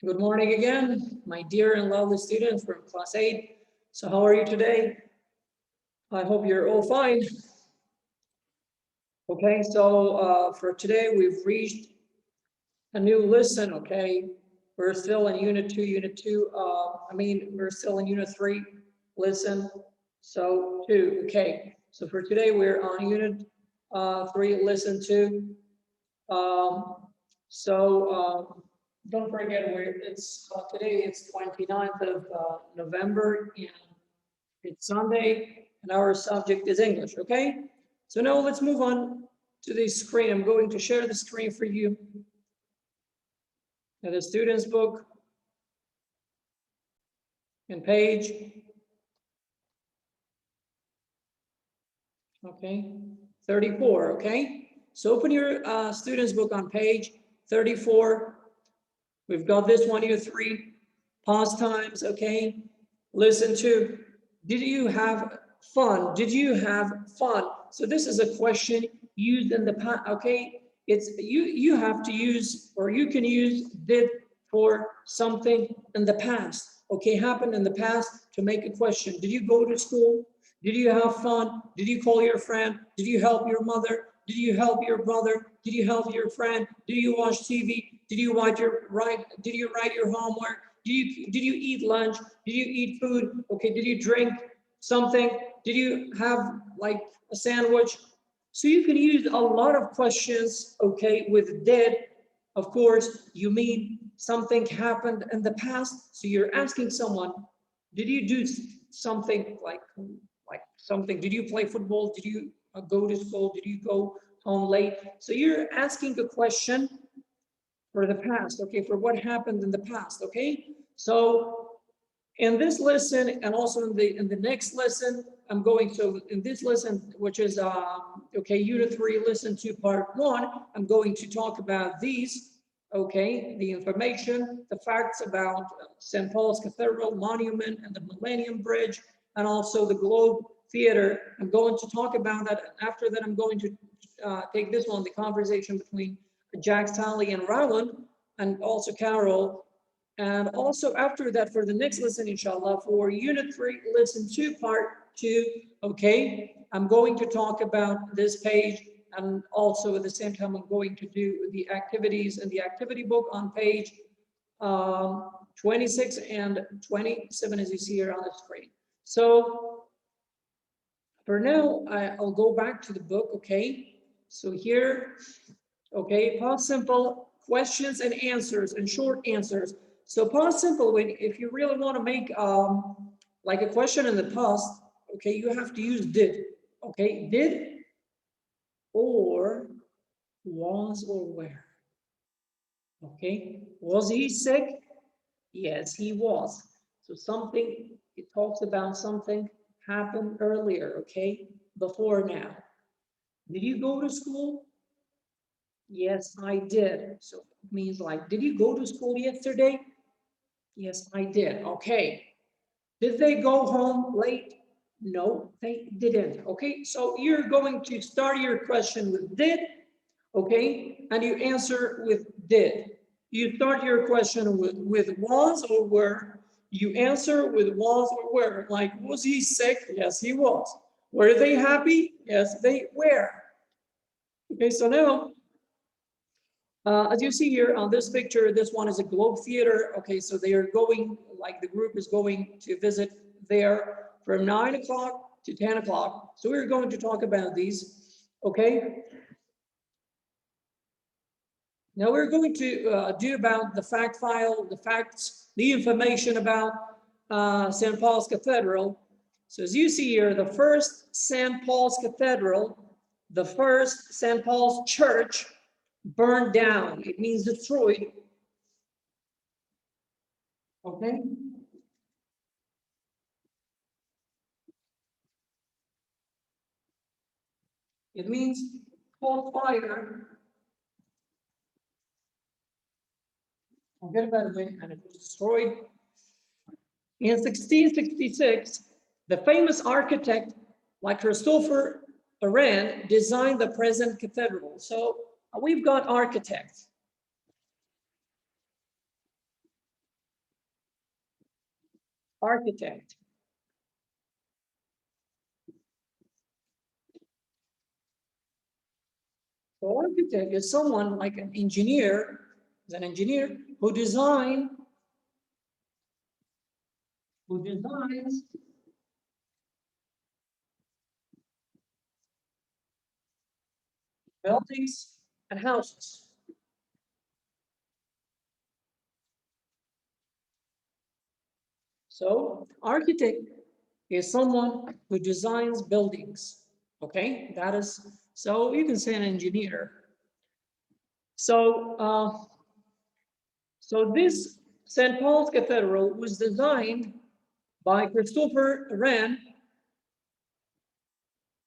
Good morning again, my dear and lovely students from class 8. So how are you today? I hope you're all fine. Okay, so for today we've reached a new lesson, okay? We're still in Unit 2, we're still in Unit 3, lesson, so 2, okay. So for today we're on Unit 3, lesson 2. Um, don't forget it's today it's 29th of November and it's Sunday and our subject is English, okay? So now let's move on to the screen. I'm going to share the screen for you. Now the student's book and page, okay, 34, okay? So open your student's book on page 34. We've got this one, Unit 3, pastimes, okay? Listen to, did you have fun? Did you have fun? So this is a question used in the past, okay? It's you have to use, or you can use did for something in the past, okay? Happened in the past to make a question. Did you go to school? Did you have fun? Did you call your friend? Did you help your mother? Did you help your brother? Did you help your friend? Did you watch TV? Did you write your homework? Did you eat lunch? Did you eat food? Okay, did you drink something? Did you have like a sandwich? So you can use a lot of questions, okay, with did. Of course, you mean something happened in the past. So you're asking someone, did you do something like something? Did you play football? Did you go to school? Did you go home late? So you're asking a question for the past, okay, for what happened in the past, okay? So in this lesson and also in the next lesson, so in this lesson, which is, okay, Unit 3, Lesson 2, Part 1, I'm going to talk about these, okay, the information, the facts about St. Paul's Cathedral, Monument, and the Millennium Bridge, and also the Globe Theater. I'm going to talk about that. After that, I'm going to take this one, the conversation between Jack, Sally, and Roland, and also Carol. And also after that, for the next lesson, inshallah, for Unit 3, Lesson 2, Part 2, okay, I'm going to talk about this page, and also at the same time, I'm going to do the activities in the activity book on page 26 and 27, as you see here on the screen. So for now, I'll go back to the book, okay? So here, okay, past simple, questions and answers and short answers. So past simple, if you really want to make like a question in the past, okay, you have to use did, okay? Did or was or were, okay? Was he sick? Yes, he was. So something, it talks about something happened earlier, okay? Before now. Did you go to school? Yes, I did. So it means like, did you go to school yesterday? Yes, I did. Okay. Did they go home late? No, they didn't. Okay, so you're going to start your question with did, okay, and you answer with did. You start your question with was or were. You answer with was or were. Like, was he sick? Yes, he was. Were they happy? Yes, they were. Okay, so now as you see here on this picture, this one is a Globe Theater. Okay, so they are going, like the group is going to visit there from 9 o'clock to 10 o'clock. So we're going to talk about these, okay? Now we're going to do about the fact file, the facts, the information about St. Paul's Cathedral. So as you see here, the first St. Paul's Cathedral, the first St. Paul's Church burned down. It means destroyed. Okay. It means caught fire. Forget about it, and it was destroyed. In 1666, the famous architect like Christopher Wren designed the present cathedral. So we've got architects. Architect. So architect is someone like an engineer, is an engineer who designs buildings and houses. So architect is someone who designs buildings. Okay, that is, so you can say an engineer. So this St. Paul's Cathedral was designed by Christopher Wren.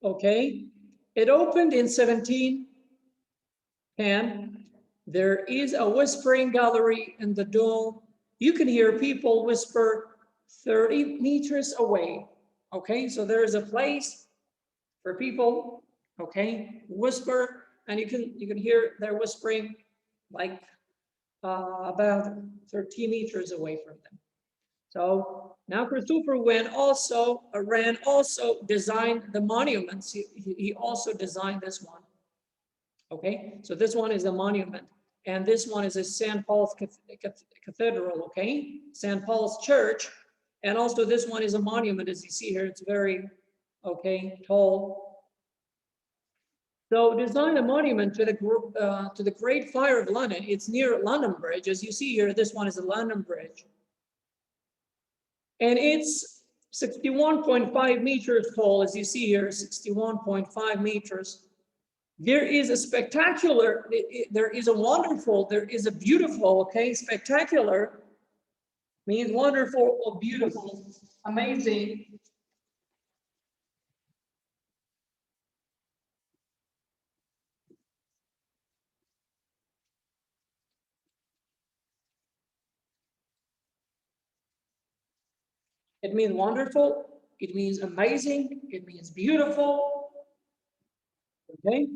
Okay, it opened in 1710. There is a whispering gallery in the dome. You can hear people whisper 30 meters away. Okay, so there is a place for people, okay, whisper, and you can hear their whispering like about 30 meters away from them. So now Christopher Wren also designed the monuments. He also designed this one. Okay, so this one is a monument, and this one is a St. Paul's Cathedral. Okay, St. Paul's Church, and also this one is a monument, as you see here. It's very tall. So design a monument to the Great Fire of London. It's near London Bridge, as you see here. This one is a London Bridge, and it's 61.5 meters tall, as you see here. 61.5 meters. There is a spectacular. There is a wonderful. There is a beautiful. Okay, spectacular means wonderful or beautiful, amazing. It means wonderful, it means amazing, it means beautiful. Okay.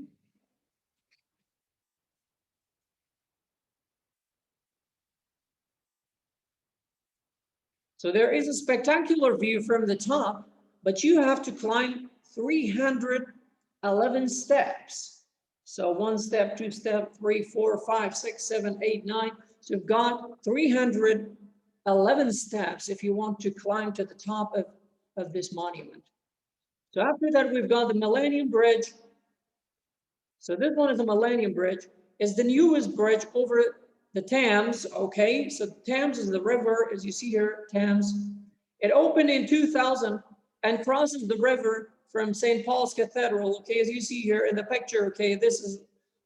So there is a spectacular view from the top, but you have to climb 311 steps. So 1 step, 2 step, 3, 4, 5, 6, 7, 8, 9. So you've got 311 steps if you want to climb to the top of this monument. So after that, we've got the Millennium Bridge. So this one is the Millennium Bridge. It's the newest bridge over the Thames. Okay, so Thames is the river, as you see here, Thames. It opened in 2000 and crosses the river from St. Paul's Cathedral. Okay, as you see here in the picture. Okay, this is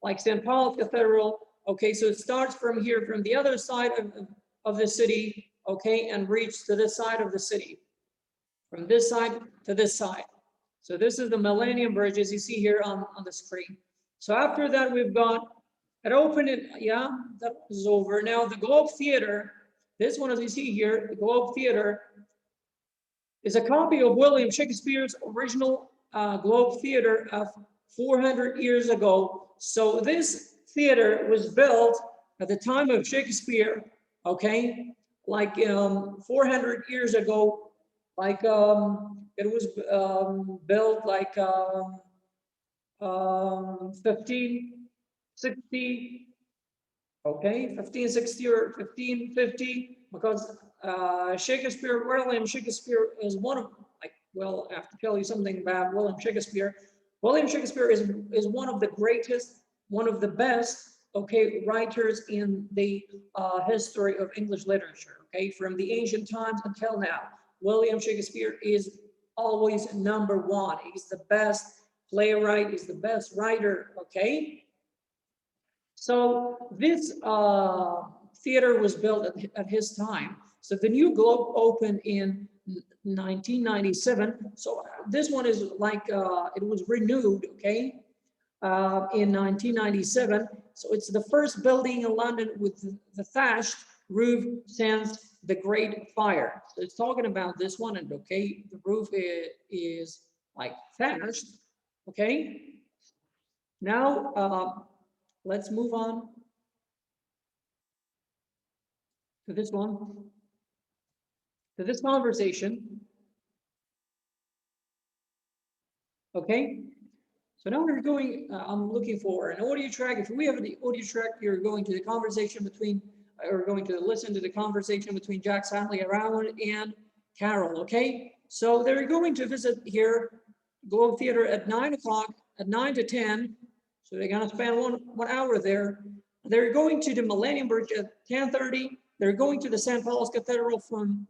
like St. Paul's Cathedral. Okay, so it starts from here, from the other side of the city. Okay, and reaches to this side of the city, from this side to this side. So this is the Millennium Bridge, as you see here on the screen. So after that, we've got it opened. Yeah, that is over. Now the Globe Theater, this one, as you see here, the Globe Theater is a copy of William Shakespeare's original Globe Theater of 400 years ago. So this theater was built at the time of Shakespeare, okay, like 400 years ago, like it was built like 1560, okay, 1560 or 1550, because William Shakespeare is one of, like, well, I have to tell you something about William Shakespeare. William Shakespeare is one of the greatest, one of the best, okay, writers in the history of English literature, okay, from the ancient times until now. William Shakespeare is always number one. He's the best playwright, he's the best writer, okay? So this theater was built at his time. So the new Globe opened in 1997. So this one is like, it was renewed, okay, in 1997. So it's the first building in London with the thatched roof since the Great Fire. So it's talking about this one, and okay, the roof is like thatched, okay. Now let's move on to this one. to this conversation. Okay, so now we're going, I'm looking for an audio track. If we have the audio track, you're going to the conversation between, or going to listen to the conversation between Jack Sally around and Carol, okay? So they're going to visit here, Globe Theater at 9 o'clock, at 9 to 10. So they're gonna spend one hour there. They're going to the Millennium Bridge at 10:30. They're going to the St. Paul's Cathedral from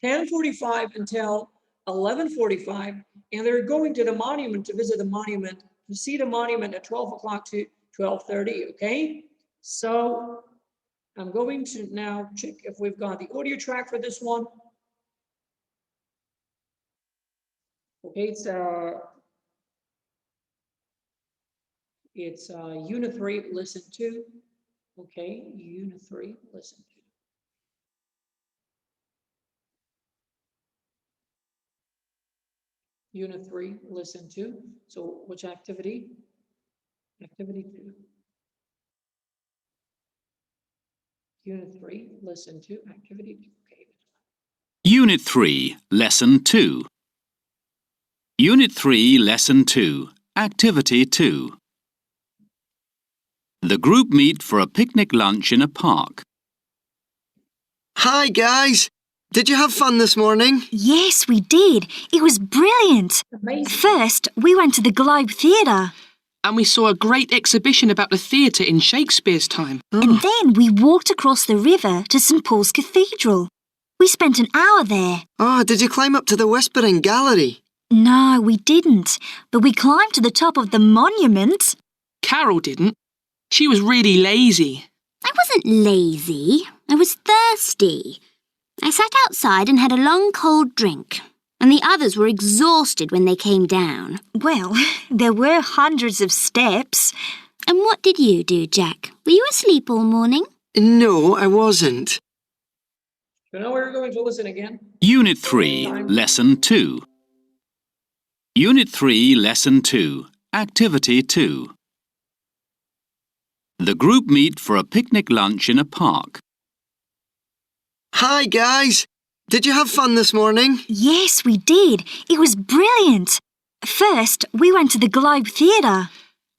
10:45 until 11:45, and they're going to the monument to visit the monument, to see the monument at 12 o'clock to 12:30, okay? So I'm going to now check if we've got the audio track for this one. Okay, it's Unit 3, listen to. Okay, Unit 3, listen to. Unit 3, listen to. So which activity? Activity 2. Unit 3, listen to. Activity 2. Okay. Unit 3, Lesson 2. Unit 3, Lesson 2, Activity 2. The group meet for a picnic lunch in a park. Hi, guys. Did you have fun this morning? Yes, we did. It was brilliant. Amazing. First, we went to the Globe Theatre. And we saw a great exhibition about the theatre in Shakespeare's time. And then we walked across the river to St. Paul's Cathedral. We spent an hour there. Oh, did you climb up to the Whispering Gallery? No, we didn't. But we climbed to the top of the monument. Carol didn't. She was really lazy. I wasn't lazy. I was thirsty. I sat outside and had a long cold drink, and the others were exhausted when they came down. Well, there were hundreds of steps. And what did you do, Jack? Were you asleep all morning? No, I wasn't. So now we're going to listen again. Unit 3, Lesson 2. Unit 3, Lesson 2, Activity 2. The group meet for a picnic lunch in a park. Hi, guys. Did you have fun this morning? Yes, we did. It was brilliant. First, we went to the Globe Theatre.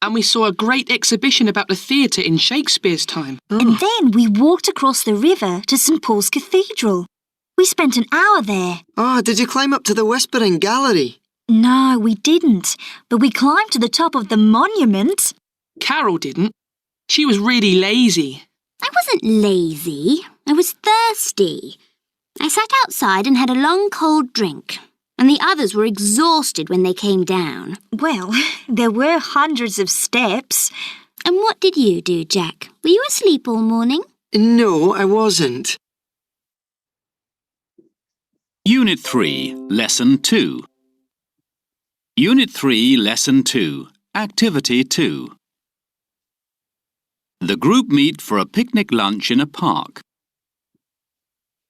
And we saw a great exhibition about the theatre in Shakespeare's time. And then we walked across the river to St. Paul's Cathedral. We spent an hour there. Oh, did you climb up to the Whispering Gallery? No, we didn't. But we climbed to the top of the monument. Carol didn't. She was really lazy. I wasn't lazy. I was thirsty. I sat outside and had a long cold drink, and the others were exhausted when they came down. Well, there were hundreds of steps. And what did you do, Jack? Were you asleep all morning? No, I wasn't. Unit 3, Lesson 2. Unit 3, Lesson 2, Activity 2. The group meet for a picnic lunch in a park.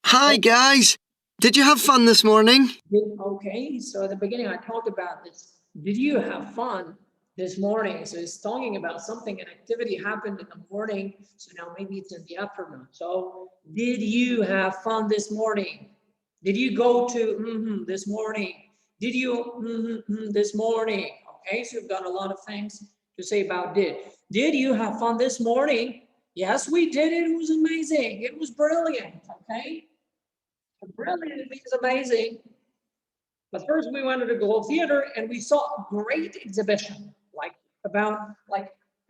Hi, guys. Did you have fun this morning? Okay, so at the beginning I talked about this. Did you have fun this morning? So it's talking about something, an activity happened in the morning. So now maybe it's in the afternoon. So did you have fun this morning? Did you go to this morning? Did you this morning? Okay, so you've got a lot of things to say about did. Did you have fun this morning? Yes, we did. It was amazing. It was brilliant. Okay. Brilliant means amazing. But first we went to the Globe Theater and we saw a great exhibition.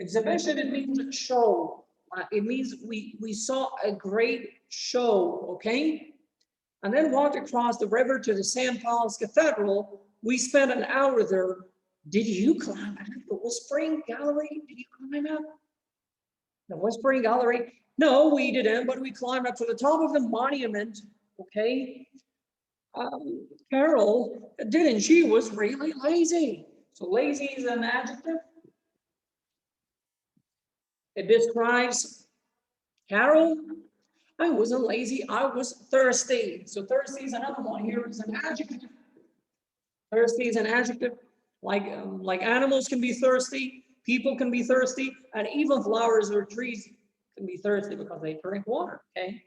Exhibition, it means a show. It means we saw a great show, okay? And then walked across the river to the St. Paul's Cathedral. We spent an hour there. Did you climb up the Whispering Gallery? Did you climb up the Whispering Gallery? No, we didn't, but we climbed up to the top of the monument. Okay, Carol didn't. She was really lazy. So lazy is an adjective. It describes Carol. I wasn't lazy. I was thirsty. So thirsty is another one. Here is an adjective. Thirsty is an adjective. Like animals can be thirsty, people can be thirsty, and even flowers or trees can be thirsty because they drink water. Okay,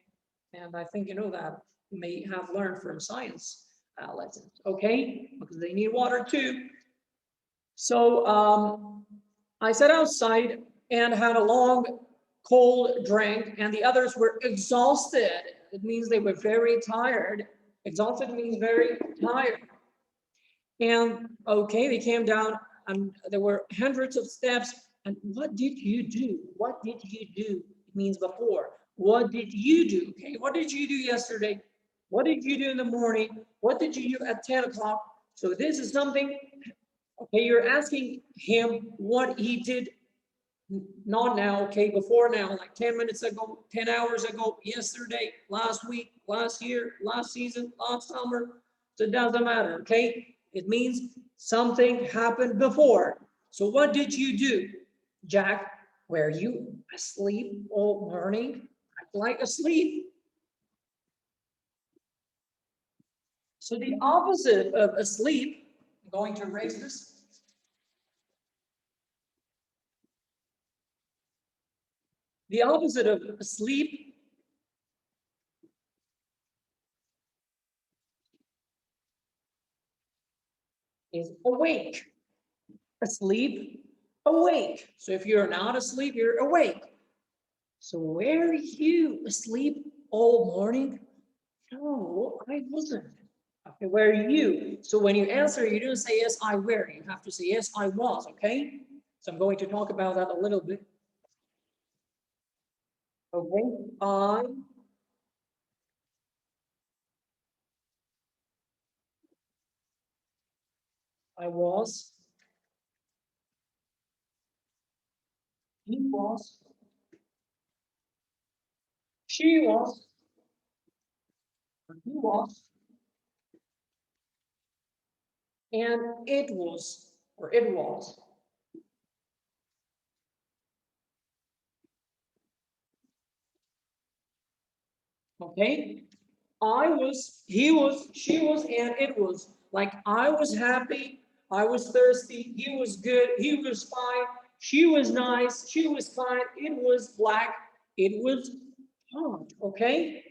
and I think you know that. may have learned from science lessons, okay? Because they need water too. So I sat outside and had a long cold drink, and the others were exhausted. It means they were very tired. Exhausted means very tired. And okay, they came down and there were hundreds of steps. And what did you do? What did you do? It means before. What did you do? Okay, what did you do yesterday? What did you do in the morning? What did you do at 10 o'clock? So this is something, okay, you're asking him what he did, not now, okay, before now, like 10 minutes ago, 10 hours ago, yesterday, last week, last year, last season, last summer. So it doesn't matter, okay? It means something happened before. So what did you do? Jack, were you asleep all morning? Like asleep. So the opposite of asleep, I'm going to erase this. The opposite of asleep is awake. Asleep, awake. So if you're not asleep, you're awake. So were you asleep all morning? No, I wasn't. Okay, were you? So when you answer, you don't say yes, I were. You have to say yes, I was, okay? So I'm going to talk about that a little bit. Okay, I was, he was, she was, or he was, and it was, or it was. Okay, I was, he was, she was, and it was. Like I was happy, I was thirsty, he was good, he was fine, she was nice, she was kind, it was black, it was hot, okay?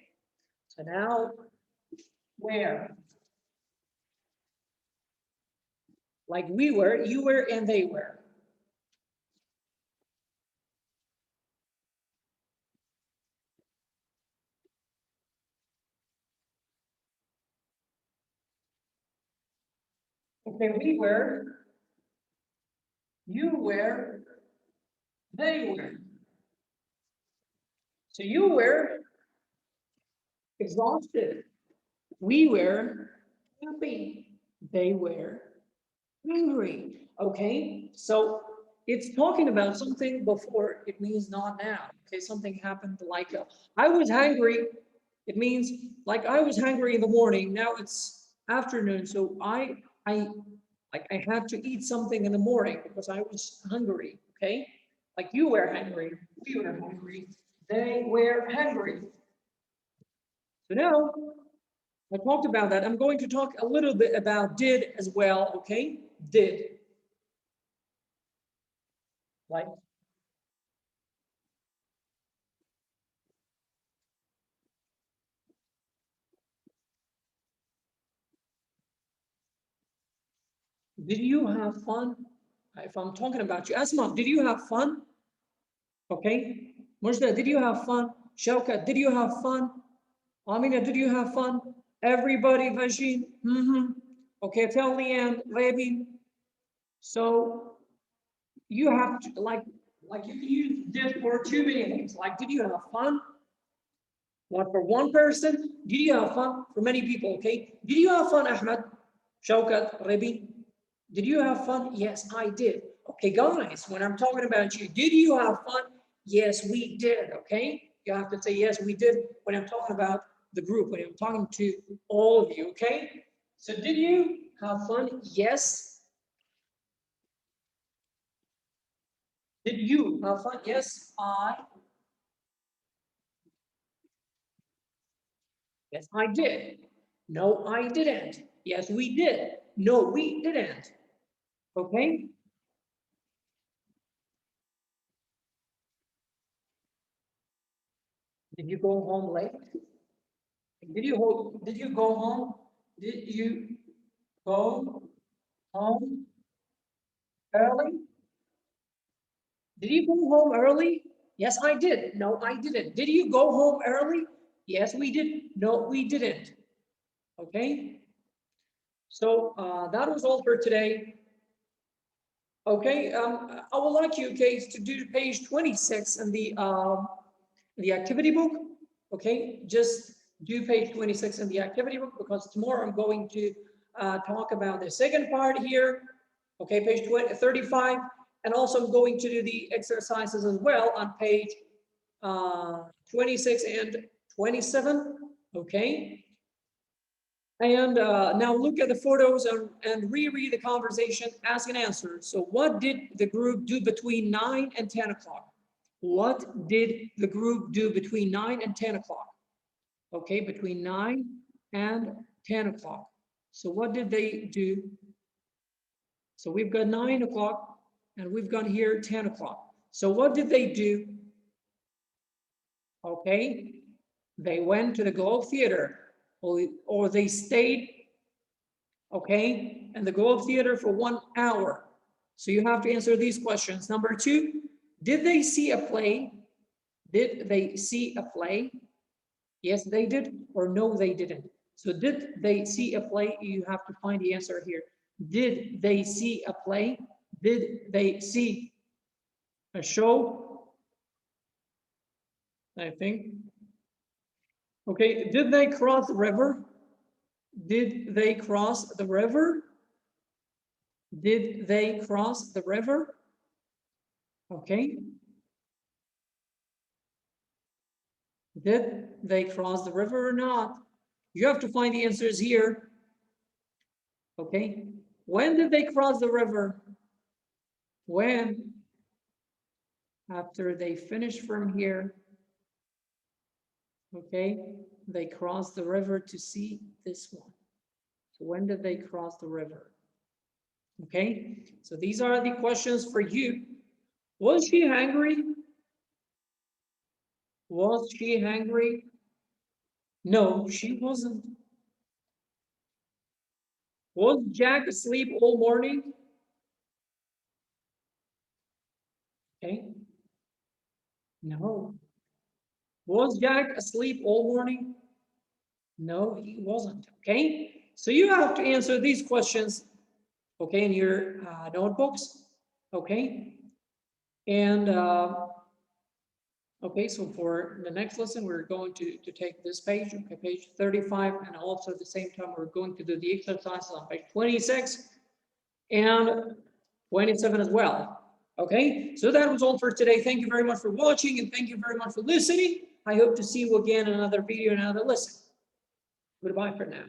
So now, where? Like we were, you were, and they were. Okay, we were, you were, they were. So you were exhausted. We were happy. They were hungry. Okay, so it's talking about something before, it means not now. Okay, something happened like I was hungry. It means like I was hungry in the morning. Now it's afternoon, so I had to eat something in the morning because I was hungry. Okay, like you were hungry, we were hungry, they were hungry. So now I talked about that. I'm going to talk a little bit about did as well. Okay, did. Like did you have fun? If I'm talking about you, Asma, did you have fun? Okay. Mujda, did you have fun? Shaukat, did you have fun? Amina, did you have fun? Everybody, Vajin. Okay, tell Leanne, Rabi. So you have to, like you can use did for two meanings. Like, did you have fun? What, for one person? Did you have fun? For many people, okay? Did you have fun, Ahmed? Shaukat, Rabi? Did you have fun? Yes, I did. Okay, guys, when I'm talking about you, did you have fun? Yes, we did, okay? You have to say, yes, we did when I'm talking about the group, when I'm talking to all of you, okay? So did you have fun? Yes. Did you have fun? Yes, I. Yes, I did. No, I didn't. Yes, we did. No, we didn't. Okay? Did you go home late? Did you go home? Did you go home early? Did you go home early? Yes, I did. No, I didn't. Did you go home early? Yes, we did. No, we didn't. Okay. So that was all for today. Okay, I would like you guys to do page 26 in the activity book. Okay, just do page 26 in the activity book, because tomorrow I'm going to talk about the second part here. Okay, page 35, and also I'm going to do the exercises as well on page 26 and 27. Okay. And now look at the photos and reread the conversation, ask and answer. So what did the group do between 9 and 10 o'clock? What did the group do between 9 and 10 o'clock? Okay, between 9 and 10 o'clock. So what did they do? So we've got 9 o'clock and we've got here 10 o'clock. So what did they do? Okay, they went to the Globe Theater. Or they stayed, okay, in the Globe Theater for 1 hour. So you have to answer these questions. Number 2, did they see a play? Did they see a play? Yes, they did, or no, they didn't. So did they see a play? You have to find the answer here. Did they see a play? Did they see a show? I think. Okay, did they cross the river? Did they cross the river? Did they cross the river? Okay. Did they cross the river or not? You have to find the answers here. Okay. When did they cross the river? When? After they finished from here. Okay, they crossed the river to see this one. So when did they cross the river? Okay, so these are the questions for you. Was she hungry? Was she hungry? No, she wasn't. Was Jack asleep all morning? Okay. No. Was Jack asleep all morning? No, he wasn't. Okay, so you have to answer these questions, okay, in your notebooks. Okay, and okay, so for the next lesson, we're going to take this page, okay, page 35, and also at the same time, we're going to do the exercises on page 26 and 27 as well. Okay, so that was all for today. Thank you very much for watching, and thank you very much for listening. I hope to see you again in another video and another lesson. Goodbye for now.